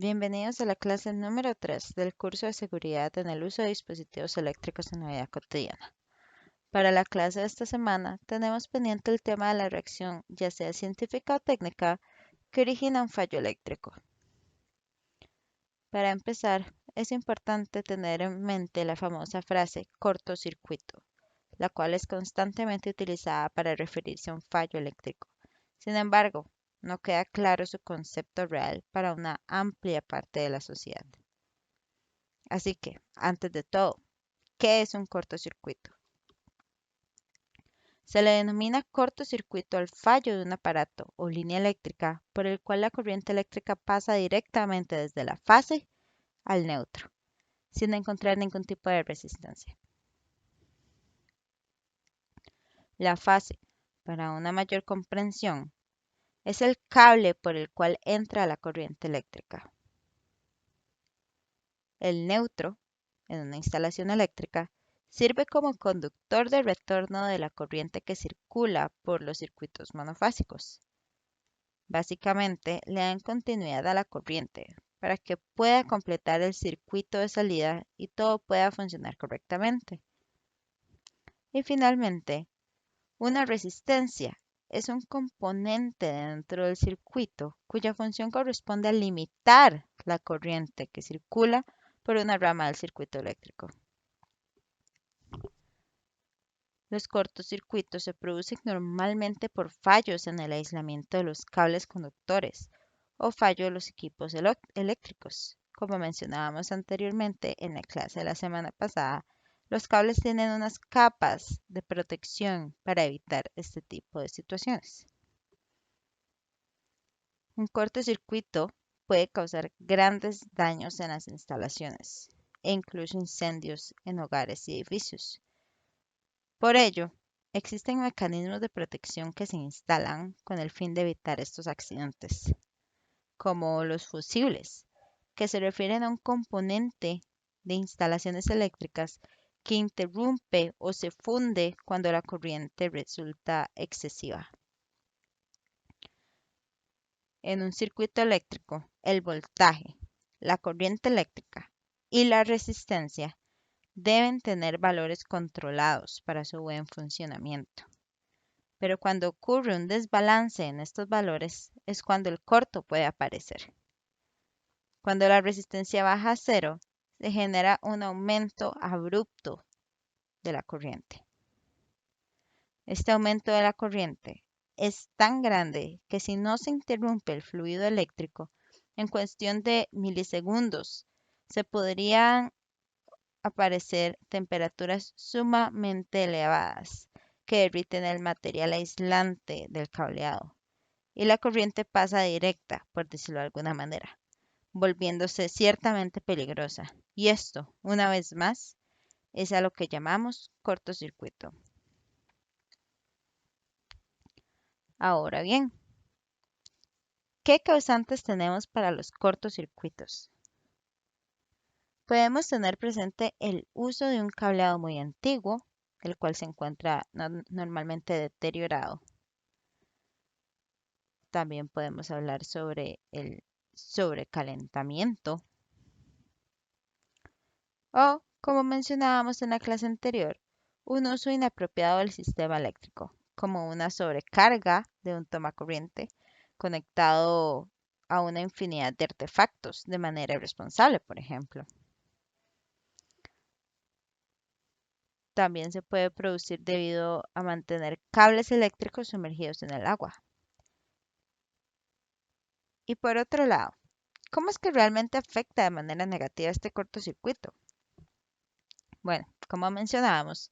Bienvenidos a la clase número 3 del curso de seguridad en el uso de dispositivos eléctricos en la vida cotidiana. Para la clase de esta semana tenemos pendiente el tema de la reacción, ya sea científica o técnica, que origina un fallo eléctrico. Para empezar, es importante tener en mente la famosa frase cortocircuito, la cual es constantemente utilizada para referirse a un fallo eléctrico. Sin embargo, no queda claro su concepto real para una amplia parte de la sociedad. Así que, antes de todo, ¿qué es un cortocircuito? Se le denomina cortocircuito al fallo de un aparato o línea eléctrica por el cual la corriente eléctrica pasa directamente desde la fase al neutro, sin encontrar ningún tipo de resistencia. La fase, para una mayor comprensión, es el cable por el cual entra la corriente eléctrica. El neutro, en una instalación eléctrica, sirve como conductor de retorno de la corriente que circula por los circuitos monofásicos. Básicamente, le dan continuidad a la corriente para que pueda completar el circuito de salida y todo pueda funcionar correctamente. Y finalmente, una resistencia es un componente dentro del circuito cuya función corresponde a limitar la corriente que circula por una rama del circuito eléctrico. Los cortocircuitos se producen normalmente por fallos en el aislamiento de los cables conductores o fallo de los equipos eléctricos. Como mencionábamos anteriormente en la clase de la semana pasada, los cables tienen unas capas de protección para evitar este tipo de situaciones. Un cortocircuito puede causar grandes daños en las instalaciones e incluso incendios en hogares y edificios. Por ello, existen mecanismos de protección que se instalan con el fin de evitar estos accidentes, como los fusibles, que se refieren a un componente de instalaciones eléctricas que interrumpe o se funde cuando la corriente resulta excesiva. En un circuito eléctrico, el voltaje, la corriente eléctrica y la resistencia deben tener valores controlados para su buen funcionamiento. Pero cuando ocurre un desbalance en estos valores es cuando el corto puede aparecer. Cuando la resistencia baja a cero, se genera un aumento abrupto de la corriente. Este aumento de la corriente es tan grande que si no se interrumpe el fluido eléctrico, en cuestión de milisegundos se podrían aparecer temperaturas sumamente elevadas que derriten el material aislante del cableado y la corriente pasa directa, por decirlo de alguna manera, volviéndose ciertamente peligrosa. Y esto, una vez más, es a lo que llamamos cortocircuito. Ahora bien, ¿qué causantes tenemos para los cortocircuitos? Podemos tener presente el uso de un cableado muy antiguo, el cual se encuentra normalmente deteriorado. También podemos hablar sobre el sobrecalentamiento o, como mencionábamos en la clase anterior, un uso inapropiado del sistema eléctrico, como una sobrecarga de un tomacorriente conectado a una infinidad de artefactos de manera irresponsable, por ejemplo. También se puede producir debido a mantener cables eléctricos sumergidos en el agua. Y por otro lado, ¿cómo es que realmente afecta de manera negativa este cortocircuito? Bueno, como mencionábamos,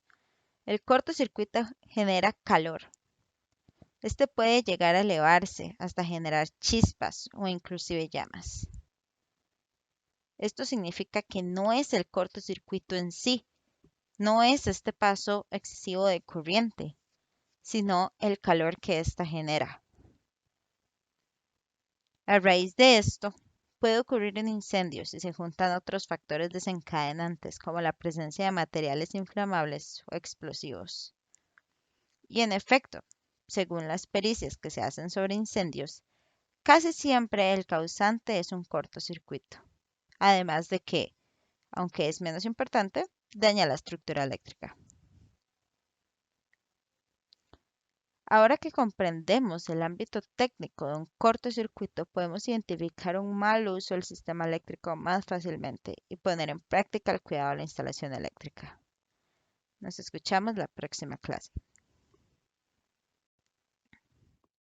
el cortocircuito genera calor. Este puede llegar a elevarse hasta generar chispas o inclusive llamas. Esto significa que no es el cortocircuito en sí, no es este paso excesivo de corriente, sino el calor que ésta genera. A raíz de esto, puede ocurrir un incendio si se juntan otros factores desencadenantes como la presencia de materiales inflamables o explosivos. Y en efecto, según las pericias que se hacen sobre incendios, Casi siempre el causante es un cortocircuito, además de que, aunque es menos importante, daña la estructura eléctrica. Ahora que comprendemos el ámbito técnico de un cortocircuito, podemos identificar un mal uso del sistema eléctrico más fácilmente y poner en práctica el cuidado de la instalación eléctrica. Nos escuchamos la próxima clase.